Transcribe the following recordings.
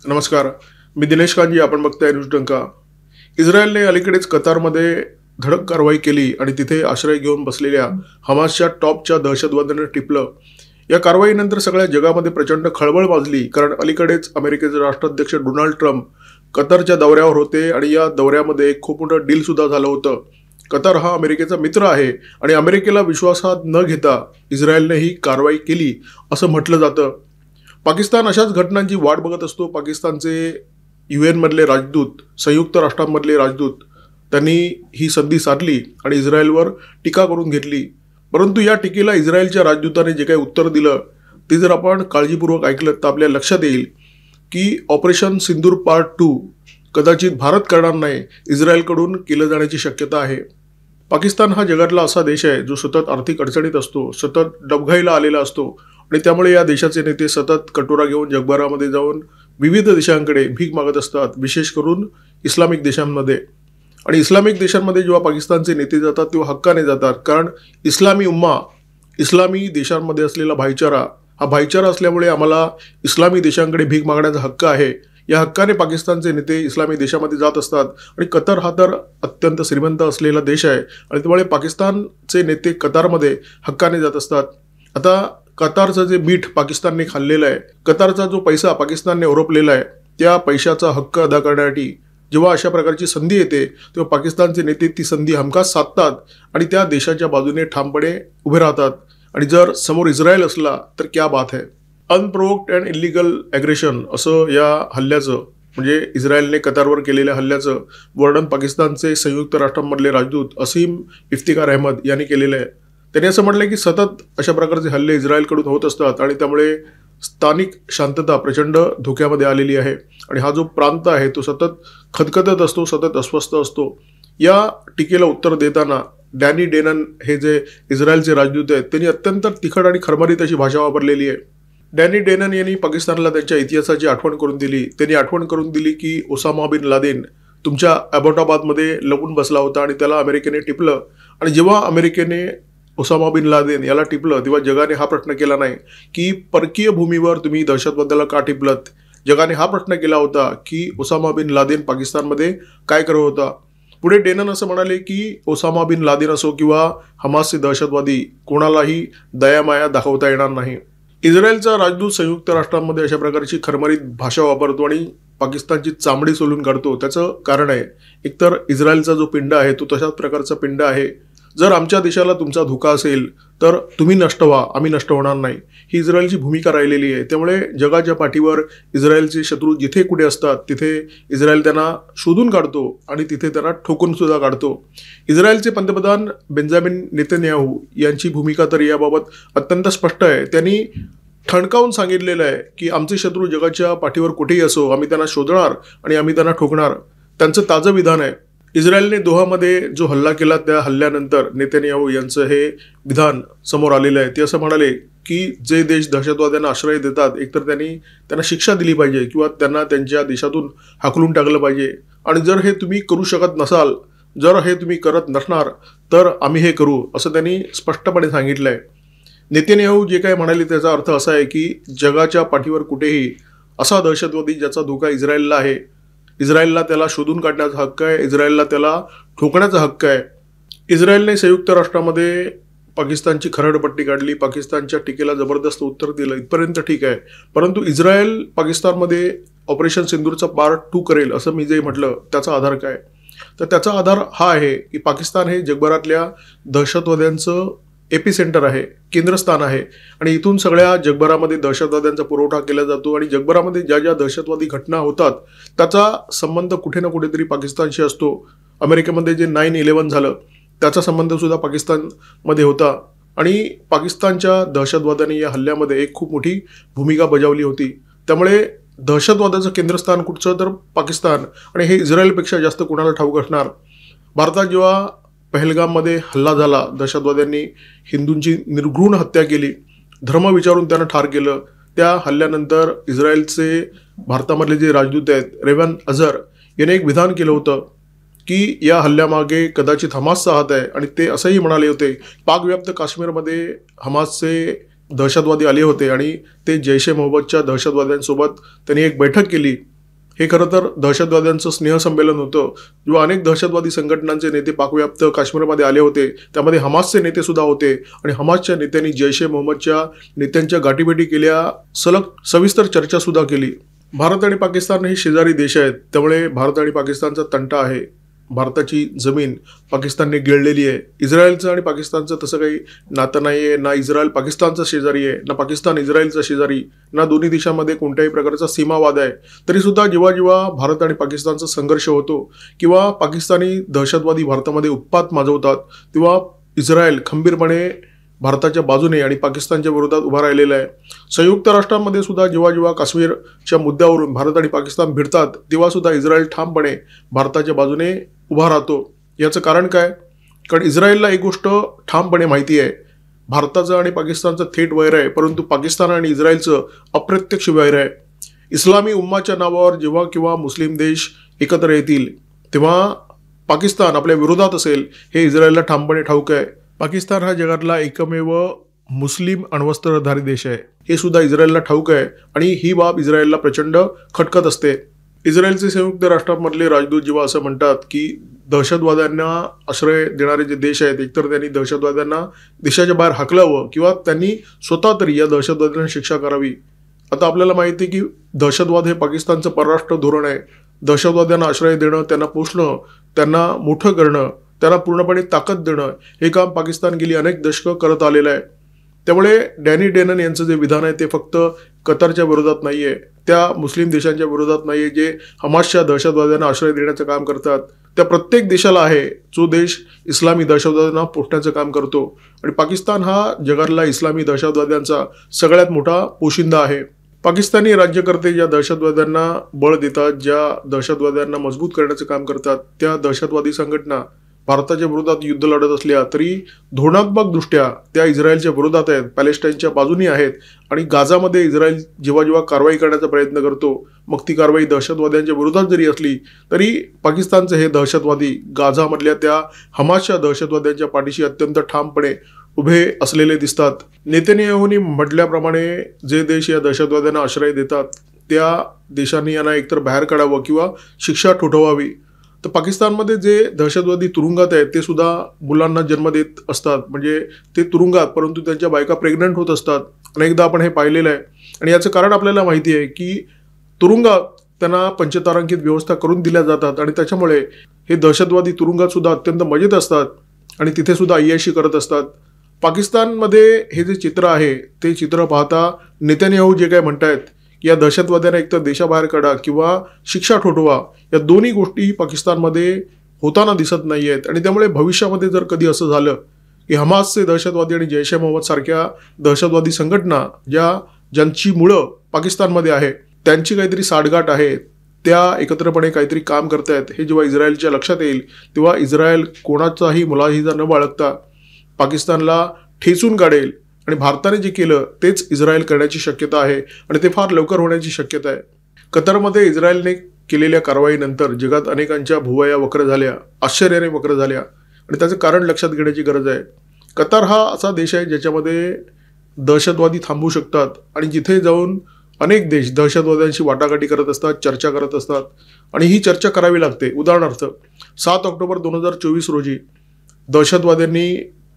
नमस्कार. मी दिनेश कांजी. आपण बघताय न्यूज डंका. इस्रायलने अलीकडेच कतारमध्ये धडक कारवाई केली आणि तिथे आश्रय घेऊन बसलेल्या हमासच्या टॉपच्या दहशतवाद्यांना टिपलं. या कारवाईनंतर सगळ्या जगामध्ये प्रचंड खळबळ माजली, कारण अलीकडेच अमेरिकेचे राष्ट्राध्यक्ष डोनाल्ड ट्रम्प कतारच्या दौऱ्यावर होते आणि या दौऱ्यामध्ये एक खूप मोठं डील सुद्धा झालं होतं. कतार हा अमेरिकेचा मित्र आहे आणि अमेरिकेला विश्वासात न घेता इस्रायलने ही कारवाई केली असं म्हटलं जातं. पाकिस्तान अशाच घटनांची वाट बघत असतो. पाकिस्तानचे UN मधले राजदूत, संयुक्त राष्ट्रांमधले राजदूत, त्यांनी ही संधी साधली आणि इस्रायलवर टीका करून घेतली. परंतु या टीकेला इस्रायलच्या राजदूताने जे काही उत्तर दिलं ते जर आपण काळजीपूर्वक ऐकलं तर आपल्या लक्षात येईल की ऑपरेशन सिंदूर पार्ट 2 कदाचित भारत करणार नाही, इस्रायलकडून केलं जाण्याची शक्यता आहे. पाकिस्तान हा जगातला असा देश आहे जो सतत आर्थिक अडचणीत असतो, सतत डबघाईला आलेला असतो आणि त्यामुळे या देशाचे नेते सतत कटोरा घेऊन जगभरामध्ये जाऊन विविध देशांकडे भीक मागत असतात, विशेष करून इस्लामिक देशांमध्ये. आणि इस्लामिक देशांमध्ये जेव्हा पाकिस्तानचे नेते जातात तेव्हा हक्काने जातात, कारण इस्लामी उम्मा, इस्लामी देशांमध्ये असलेला भाईचारा, हा भाईचारा असल्यामुळे आम्हाला इस्लामी देशांकडे भीक मागण्याचा हक्क आहे. या हक्काने पाकिस्तानचे नेते इस्लामी देशामध्ये जात असतात. आणि कतार हा तर अत्यंत श्रीमंत असलेला देश आहे आणि त्यामुळे पाकिस्तानचे नेते कतारमध्ये हक्काने जात असतात. आता कतारचं जे मीठ पाकिस्तानने खाल्लेलं आहे, कतारचा जो पैसा पाकिस्तानने ओरपलेला आहे, त्या पैशाचा हक्क अदा करण्यासाठी जेव्हा अशा प्रकारची संधी येते तेव्हा पाकिस्तानचे नेते ती संधी हमखास साधतात आणि त्या देशाच्या बाजूने ठामपणे उभे राहतात. आणि जर समोर इस्रायल असला तर क्या बात है. अनप्रोवोक्ड अँड इलिगल ॲग्रेशन असं या हल्ल्याचं, म्हणजे इस्रायलने कतारवर केलेल्या हल्ल्याचं वर्णन पाकिस्तानचे संयुक्त राष्ट्रांमधले राजदूत असीम इफ्तिकार अहमद यांनी केलेलं आहे. त्यांनी असं म्हटलं की सतत अशा प्रकारचे हल्ले इस्रायलकडून होत असतात आणि त्यामुळे स्थानिक शांतता प्रचंड धोक्यामध्ये आलेली आहे आणि हा जो प्रांत आहे तो सतत खदखदत असतो, सतत अस्वस्थ असतो. या टीकेला उत्तर देताना डॅनी डेनन हे जे इस्रायलचे राजदूत आहेत त्यांनी अत्यंत तिखट आणि खरमरीत अशी भाषा वापरलेली आहे. डॅनी डेनन यांनी पाकिस्तानला त्यांच्या इतिहासाची आठवण करून दिली. त्यांनी आठवण करून दिली की ओसामा बिन लादेन तुमच्या अबोटाबादमध्ये लपून बसला होता आणि त्याला अमेरिकेने टिपलं. आणि जेव्हा अमेरिकेने ओसामा बिन लादेन याला टिपलं तेव्हा जगाने हा प्रश्न केला नाही की परकीय भूमीवर तुम्ही दहशतवाद्याला का टिपलत. जगाने हा प्रश्न केला होता की ओसामा बिन लादेन पाकिस्तानमध्ये काय करत होता. पुढे डेनन असं म्हणाले की ओसामा बिन लादेन असो किंवा हमासचे दहशतवादी, कोणालाही दयामाया दाखवता येणार नाही. इस्रायलचा राजदूत संयुक्त राष्ट्रांमध्ये अशा प्रकारची खरमरीत भाषा वापरतो आणि पाकिस्तानची चामडी सोलून काढतो. त्याचं कारण आहे, एकतर इस्रायलचा जो पिंड आहे तो तशाच प्रकारचा पिंड आहे. जर आमच्या देशाला तुमचा धोका असेल तर तुम्ही नष्ट व्हा, आम्ही नष्ट होणार नाही, ही इस्रायलची भूमिका राहिलेली आहे. त्यामुळे जगाच्या पाठीवर इस्रायलचे शत्रू जिथे कुठे असतात तिथे इस्रायल त्यांना शोधून काढतो आणि तिथे त्यांना ठोकून सुद्धा काढतो. इस्रायलचे पंतप्रधान बेंजामिन नेतन्याहू यांची भूमिका तर याबाबत अत्यंत स्पष्ट आहे. त्यांनी ठणकावून सांगितलेलं आहे की आमचे शत्रू जगाच्या पाठीवर कुठेही असो, आम्ही त्यांना शोधणार आणि आम्ही त्यांना ठोकणार. त्यांचं ताजं विधान आहे. इस्रायलने दोहामध्ये जो हल्ला केला त्या हल्ल्यानंतर नेतन्याहू यांचं हे विधान समोर आलेलं आहे. ते असं म्हणाले की जे देश दहशतवाद्यांना आश्रय देतात एकतर त्यांना शिक्षा दिली पाहिजे किंवा त्यांना त्यांच्या देशातून हाकलून टाकलं पाहिजे. आणि जर हे तुम्ही करू शकत नसाल, जर हे तुम्ही करत नसणार तर आम्ही हे करू, असं त्यांनी स्पष्टपणे सांगितलं आहे. नेतन्याहू जे काय म्हणाले त्याचा अर्थ असा आहे की जगाच्या पाठीवर कुठेही असा दहशतवादी ज्याचा धोका इस्रायलला आहे, इस्रायलला त्याला शोधून काढण्याचा हक्क आहे, इस्रायलला त्याला ठोकण्याचा हक्क आहे. इस्रायलने संयुक्त राष्ट्रामध्ये पाकिस्तानची खरडपट्टी काढली, पाकिस्तानच्या टीकेला जबरदस्त उत्तर दिलं, इथपर्यंत ठीक आहे. परंतु इस्रायल पाकिस्तानमध्ये ऑपरेशन सिंदूरचा पार्ट 2 करेल असं मी जे म्हटलं त्याचा आधार काय, तर त्याचा आधार हा आहे की पाकिस्तान हे जगभरातल्या दहशतवाद्यांचं एपिसेंटर आहे, केंद्रस्थान आहे. आणि इथून सगळ्या जगभरामध्ये दहशतवाद्यांचा पुरवठा केला जातो आणि जगभरामध्ये ज्या ज्या दहशतवादी घटना होतात त्याचा संबंध कुठे ना कुठेतरी पाकिस्तानशी असतो. अमेरिकेमध्ये जे 9/11 झालं त्याचा संबंधसुद्धा पाकिस्तानमध्ये होता आणि पाकिस्तानच्या दहशतवाद्यांनी या हल्ल्यामध्ये एक खूप मोठी भूमिका बजावली होती. त्यामुळे दहशतवादाचं केंद्रस्थान कुठचं तर पाकिस्तान, आणि हे इस्रायलपेक्षा जास्त कोणाला ठाऊक असणार. भारतात जेव्हा पहलगाममध्ये हल्ला झाला, दहशतवाद्यांनी हिंदूंची निर्घृण हत्या केली, धर्म विचारून त्यांना ठार केलं. त्या हल्ल्यानंतर इस्रायलचे भारतामधले जे राजदूत आहेत रेवन अझर याने एक विधान केलं होतं की या हल्ल्यामागे कदाचित हमासचा हात आहे. आणि ते असंही म्हणाले होते पाकव्याप्त काश्मीरमध्ये हमासचे दहशतवादी आले होते आणि ते जैश ए मोहम्मदच्या दहशतवाद्यांसोबत त्यांनी एक बैठक केली हे खरं तर दहशतवाद्यांचं स्नेहसंमेलन होतं, जेव्हा अनेक दहशतवादी संघटनांचे नेते पाकव्याप्त काश्मीरमध्ये आले होते. त्यामध्ये हमासचे नेते सुद्धा होते आणि हमासच्या नेत्यांनी जैश ए मोहम्मदच्या नेत्यांच्या गाठीभेटी केल्या, सलग सविस्तर चर्चा सुद्धा केली. भारत आणि पाकिस्तान हे शेजारी देश आहेत, त्यामुळे भारत आणि पाकिस्तानचा तंटा आहे. भारताची जमीन पाकिस्तानने गिळलेली आहे. इस्रायलचं आणि पाकिस्तानचं तसं काही नातं नाही आहे. ना इस्रायल पाकिस्तानचा शेजारी आहे, ना पाकिस्तान इस्रायलचा शेजारी, ना दोन्ही देशांमध्ये कोणत्याही प्रकारचा सीमावाद आहे. तरीसुद्धा जेव्हा जेव्हा भारत आणि पाकिस्तानचा संघर्ष होतो किंवा पाकिस्तानी दहशतवादी भारतामध्ये उत्पात माजवतात, तेव्हा इस्रायल खंबीरपणे भारताच्या बाजूने आणि पाकिस्तानच्या विरोधात उभा राहिलेला आहे. संयुक्त राष्ट्रांमध्ये सुद्धा जेव्हा जेव्हा काश्मीरच्या मुद्द्यावरून भारत आणि पाकिस्तान भिडतात, तेव्हा सुद्धा इस्रायल ठामपणे भारताच्या बाजूने उभा राहतो. याचं कारण काय? कारण इस्रायलला एक गोष्ट ठामपणे माहिती आहे, भारताचं आणि पाकिस्तानचं थेट वैर आहे, परंतु पाकिस्तान आणि इस्रायलचं अप्रत्यक्ष वैर आहे. इस्लामी उम्माच्या नावावर जेव्हा किंवा मुस्लिम देश एकत्र येतील, तेव्हा पाकिस्तान आपल्या विरोधात असेल हे इस्रायलला ठामपणे ठाऊक आहे. पाकिस्तान हा जगातला एकमेव मुस्लिम अण्वस्त्रधारी देश आहे, हे सुद्धा इस्रायलला ठाऊक आहे आणि ही बाब इस्रायलला प्रचंड खटकत असते. इस्रायलचे संयुक्त राष्ट्रांमधले राजदूत जेव्हा असं म्हणतात की दहशतवाद्यांना आश्रय देणारे जे देश आहेत, एकतर त्यांनी दहशतवाद्यांना देशाच्या बाहेर हाकलावं किंवा त्यांनी स्वतः तरी या दहशतवाद्यांना शिक्षा करावी. आता आपल्याला माहिती आहे की दहशतवाद हे पाकिस्तानचं परराष्ट्र धोरण आहे. दहशतवाद्यांना आश्रय देणं, त्यांना पोषणं, त्यांना मोठं करणं, त्यांना पूर्णपणे ताकद देणं, हे काम पाकिस्तान गेली अनेक दशकं करत आलेलं आहे. त्यामुळे डॅनी डेनन यांचं जे विधान आहे ते फक्त कतारच्या विरोधात नाही आहे, त्या मुस्लिम देशांच्या विरोधात नाही आहे जे हमासच्या दहशतवाद्यांना आश्रय देण्याचं काम करतात. त्या प्रत्येक देशाला आहे जो देश इस्लामी दहशतवाद्यांना पोषण्याचं काम करतो. आणि पाकिस्तान हा जगातला इस्लामी दहशतवाद्यांचा सगळ्यात मोठा पोशिंदा आहे. पाकिस्तानी राज्यकर्ते ज्या दहशतवाद्यांना बळ देतात, ज्या दहशतवाद्यांना मजबूत करण्याचं काम करतात, त्या दहशतवादी संघटना भारताच्या विरोधात युद्ध लढत असल्या तरी धोरणात्मकदृष्ट्या त्या इस्रायलच्या विरोधात आहेत, पॅलेस्टाईनच्या बाजूनी आहेत. आणि गाझामध्ये इस्रायल जेव्हा जेव्हा कारवाई करण्याचा प्रयत्न करतो, मग ती कारवाई दहशतवाद्यांच्या विरोधात जरी असली तरी पाकिस्तानचे हे दहशतवादी गाझामधल्या त्या हमासच्या दहशतवाद्यांच्या पाठीशी अत्यंत ठामपणे उभे असलेले दिसतात. नेतन्याहूंनी म्हटल्याप्रमाणे जे देश या दहशतवाद्यांना आश्रय देतात त्या देशांनी यांना एकतर बाहेर काढावं किंवा शिक्षा ठोठवावी. तर पाकिस्तानमध्ये जे दहशतवादी तुरुंगात आहेत ते सुद्धा मुलांना जन्म देत असतात, म्हणजे ते तुरुंगात, परंतु त्यांच्या बायका प्रेग्नंट होत असतात. अनेकदा आपण हे पाहिलेलं आहे. आणि याचं कारण आपल्याला माहिती आहे की तुरुंगात त्यांना पंचतारांकित व्यवस्था करून दिल्या जातात आणि त्याच्यामुळे हे दहशतवादी तुरुंगात सुद्धा अत्यंत मजेत असतात आणि तिथे सुद्धा अय्याशी करत असतात. पाकिस्तानमध्ये हे जे चित्र आहे ते चित्र पाहता नेतन्याहू जे काय म्हणतायत या दहशतवाद्यांना एकतर देशाबाहेर काढा किंवा शिक्षा ठोठवा, या दोन्ही गोष्टी पाकिस्तानमध्ये होताना दिसत नाही आहेत. आणि त्यामुळे भविष्यामध्ये जर कधी असं झालं की हमासचे दहशतवादी आणि जैश ए मोहम्मद सारख्या दहशतवादी संघटना ज्यांची मुळं पाकिस्तानमध्ये आहे, त्यांची काहीतरी साठगाठ आहे, त्या एकत्रपणे काहीतरी काम करतायत, हे जेव्हा इस्रायलच्या लक्षात येईल तेव्हा इस्रायल कोणाचाही मुलाहिजा न बाळगता पाकिस्तानला ठेचून काढेल. आणि भारताने जे केलं तेच इस्रायल करण्याची शक्यता आहे आणि ते फार लवकर होण्याची शक्यता आहे. कतारमध्ये इस्रायलने केलेल्या कारवाईनंतर जगात अनेकांच्या भुवया वक्र झाल्या, आश्चर्याने वक्र झाल्या आणि त्याचं कारण लक्षात घेण्याची गरज आहे. कतार हा असा देश आहे ज्याच्यामध्ये दहशतवादी थांबू शकतात आणि जिथे जाऊन अनेक देश दहशतवाद्यांशी वाटाघाटी करत असतात, चर्चा करत असतात आणि ही चर्चा करावी लागते. उदाहरणार्थ 7 ऑक्टोबर 2024 रोजी दहशतवाद्यांनी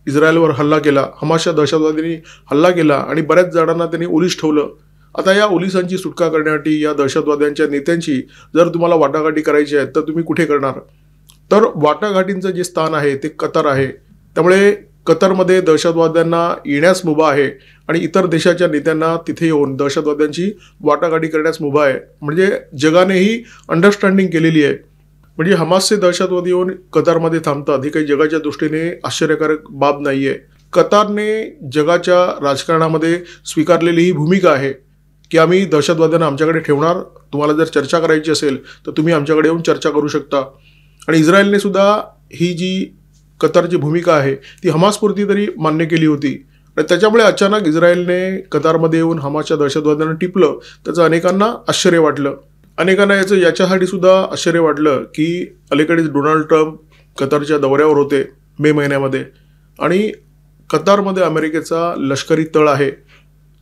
इस्रायलवर हल्ला केला, हमासच्या दहशतवाद्यांनी हल्ला केला आणि बऱ्याच जणांना त्यांनी ओलीस ठेवलं. आता या ओलिसांची सुटका करण्यासाठी या दहशतवाद्यांच्या नेत्यांची जर तुम्हाला वाटाघाटी करायची आहे तर तुम्ही कुठे करणार? तर वाटाघाटींचं जे स्थान आहे ते कतार आहे. त्यामुळे कतारमध्ये दहशतवाद्यांना येण्यास मुभा आहे आणि इतर देशाच्या नेत्यांना तिथे येऊन दहशतवाद्यांची वाटाघाटी करण्यास मुभा आहे. म्हणजे जगानेही अंडरस्टँडिंग केलेली आहे. म्हणजे हमासचे दहशतवादी येऊन कतारमध्ये थांबतात ही काही जगाच्या दृष्टीने आश्चर्यकारक बाब नाही आहे. कतारने जगाच्या राजकारणामध्ये स्वीकारलेली ही भूमिका आहे की आम्ही दहशतवाद्यांना आमच्याकडे ठेवणार, तुम्हाला जर चर्चा करायची असेल तर तुम्ही आमच्याकडे येऊन चर्चा करू शकता. आणि इस्रायलने सुद्धा ही जी कतारची भूमिका आहे ती हमासपुरती तरी मान्य केली होती. आणि त्याच्यामुळे अचानक इस्रायलने कतारमध्ये येऊन हमासच्या दहशतवाद्यांना टिपलं, त्याचं अनेकांना आश्चर्य वाटलं. अनेकांना याच्यासाठी सुद्धा आश्चर्य वाटलं की अलीकडेच डोनाल्ड ट्रम्प कतारच्या दौऱ्यावर होते मे महिन्यामध्ये आणि कतारमध्ये अमेरिकेचा लष्करी तळ आहे.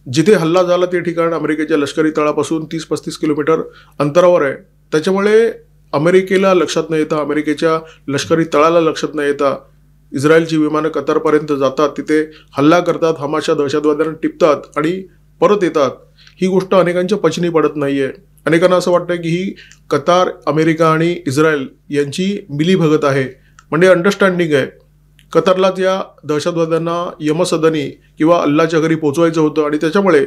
जिथे हल्ला झाला ते ठिकाण अमेरिकेच्या लष्करी तळापासून 30-35 किलोमीटर अंतरावर आहे. त्याच्यामुळे अमेरिकेला लक्षात न येता, अमेरिकेच्या लष्करी तळाला लक्षात न येता इस्रायलची विमानं कतारपर्यंत जातात, तिथे हल्ला करतात, हमासच्या दहशतवाद्यांना टिपतात आणि परत येतात. ही गोष्ट अनेकांच्या पचनी पडत नाहीये. अनेकांना असं वाटतं की ही कतार, अमेरिका आणि इस्रायल यांची मिलीभगत आहे, म्हणजे अंडरस्टँडिंग आहे. कतारला त्या दहशतवाद्यांना यमसदनी किंवा अल्लाच्या घरी पोचवायचं होतं आणि त्याच्यामुळे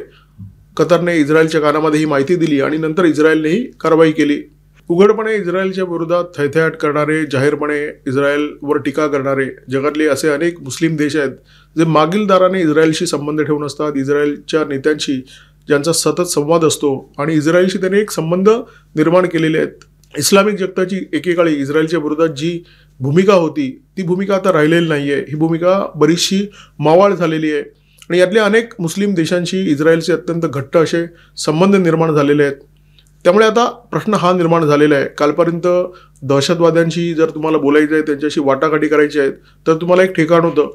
कतारने इस्रायलच्या कानामध्ये ही माहिती दिली आणि नंतर इस्रायलनेही कारवाई केली. उघडपणे इस्रायलच्या विरोधात थैथयाट करणारे, जाहीरपणे इस्रायलवर टीका करणारे जगातले असे अनेक मुस्लिम देश आहेत जे मागील दाराने इस्रायलशी संबंध ठेवून असतात, इस्रायलच्या नेत्यांशी ज्यांचा सतत संवाद असतो आणि इस्रायलशी त्यांनी एक संबंध निर्माण केलेले आहेत. इस्लामिक जगताची एकेकाळी इस्रायलच्या विरोधात जी भूमिका होती ती भूमिका आता राहिलेली नाही आहे. ही भूमिका बरीचशी मावळ झालेली आहे आणि यातल्या अनेक मुस्लिम देशांशी इस्रायलचे अत्यंत घट्ट असे संबंध निर्माण झालेले आहेत. त्यामुळे आता प्रश्न हा निर्माण झालेला आहे, कालपर्यंत दहशतवाद्यांशी जर तुम्हाला बोलायचं आहे, त्यांच्याशी वाटाघाटी करायची आहेत, तर तुम्हाला एक ठिकाण होतं.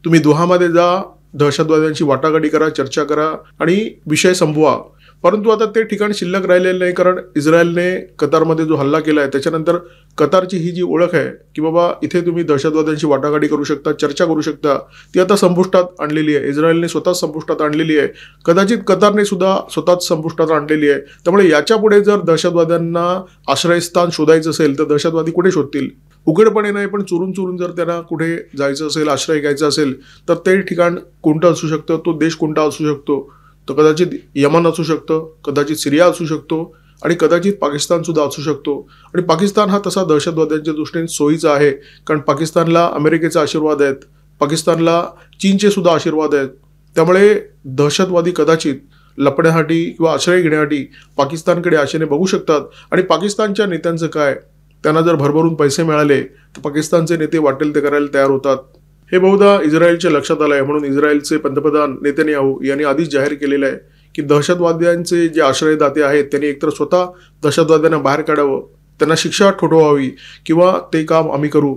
तुम्ही दोहामध्ये जा, दहशतवाद्यांशी वाटाघाटी करा, चर्चा करा आणि विषय संपवा. परंतु आता ते ठिकाण शिल्लक राहिलेलं नाही, कारण इस्रायलने कतारमध्ये जो हल्ला केला आहे त्याच्यानंतर कतारची ही जी ओळख आहे की बाबा इथे तुम्ही दहशतवाद्यांशी वाटाघाटी करू शकता, चर्चा करू शकता, ती आता संपुष्टात आणलेली आहे. इस्रायलने स्वतःच संपुष्टात आणलेली आहे, कदाचित कतारने सुद्धा स्वतःच संपुष्टात आणलेली आहे. त्यामुळे याच्या पुढे जर दहशतवाद्यांना आश्रयस्थान शोधायचं असेल तर दहशतवादी कुठे शोधतील? उघडपणे नाही, पण चुरून चुरून जर त्यांना कुठे जायचं असेल, आश्रय घ्यायचा असेल, तर ते ठिकाण कोणतं असू शकतं, तो देश कोणता असू शकतो? तर कदाचित यमन असू शकतं, कदाचित सिरिया असू शकतो आणि कदाचित पाकिस्तान सुद्धा असू शकतो. आणि पाकिस्तान हा तसा दहशतवाद्यांच्या दृष्टीने सोयीचा आहे, कारण पाकिस्तानला अमेरिकेचा आशीर्वाद आहेत, पाकिस्तानला चीनचे सुद्धा आशीर्वाद आहेत. त्यामुळे दहशतवादी कदाचित लपण्यासाठी किंवा आश्रय घेण्यासाठी पाकिस्तानकडे आशेने बघू शकतात. आणि पाकिस्तानच्या नेत्यांचं काय, त्यांना जर भरभरून पैसे मिळाले तर पाकिस्तानचे नेते वाटेल ते करायला तयार होतात. हे बहुधा इस्रायलच्या लक्षात आलं आहे, म्हणून इस्रायलचे पंतप्रधान नेतन्याहू यांनी आधीच जाहीर केलेलं आहे की दहशतवाद्यांचे जे आश्रयदाते आहेत त्यांनी एकतर स्वतः दहशतवाद्यांना बाहेर काढावं, त्यांना शिक्षा ठोठवावी किंवा ते काम आम्ही करू.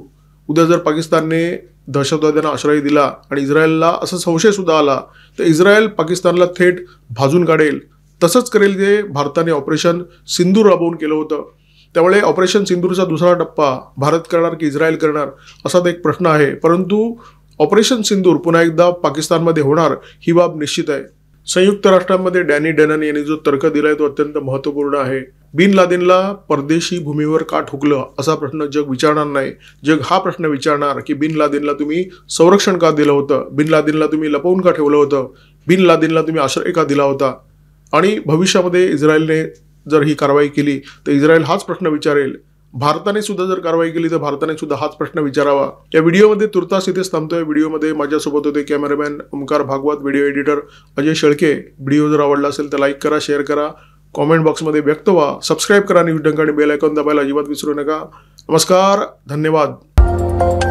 उद्या जर पाकिस्तानने दहशतवाद्यांना आश्रय दिला आणि इस्रायलला असा संशय सुद्धा आला तर इस्रायल पाकिस्तानला थेट भाजून काढेल. तसंच करेल जे भारताने ऑपरेशन सिंदूर राबवून केलं होतं. त्यामुळे ऑपरेशन सिंदूरचा दुसरा टप्पा भारत करणार की इस्रायल करणार असा एक प्रश्न आहे. परंतु ऑपरेशन सिंदूर पुन्हा एकदा पाकिस्तानमध्ये होणार ही बाब निश्चित आहे. संयुक्त राष्ट्रांमध्ये डॅनी डेनन यांनी जो तर्क दिलाय तो अत्यंत महत्त्वपूर्ण आहे. बिन लादेनला परदेशी भूमीवर का ठोकलं असा प्रश्न जग विचारणार नाही. जग हा प्रश्न विचारणार की बिन लादेनला तुम्ही संरक्षण का दिलं होतं, बिन लादेनला तुम्ही लपवून का ठेवलं होतं, बिन लादेनला तुम्ही आश्रय का दिला होता. आणि भविष्यामध्ये इस्रायलने जर ही कारवाई केली तर इस्रायल हाच प्रश्न विचारेल. भारताने सुद्धा जर कारवाई केली तर भारताने सुद्धा हाच प्रश्न विचारावा. या व्हिडिओमध्ये तुर्तास इथेच थांबतोय. व्हिडिओमध्ये माझ्यासोबत होते cameraman Omkar Bhagwat, video editor Ajay Shelke. Video जर आवडला असेल तर लाईक करा, शेअर करा, कॉमेंट बॉक्समध्ये व्यक्त व्हा, सबस्क्राईब करा, न्यूज डंक आणि बेल आयकॉन दाबायला अजिबात विसरू नका. नमस्कार, धन्यवाद.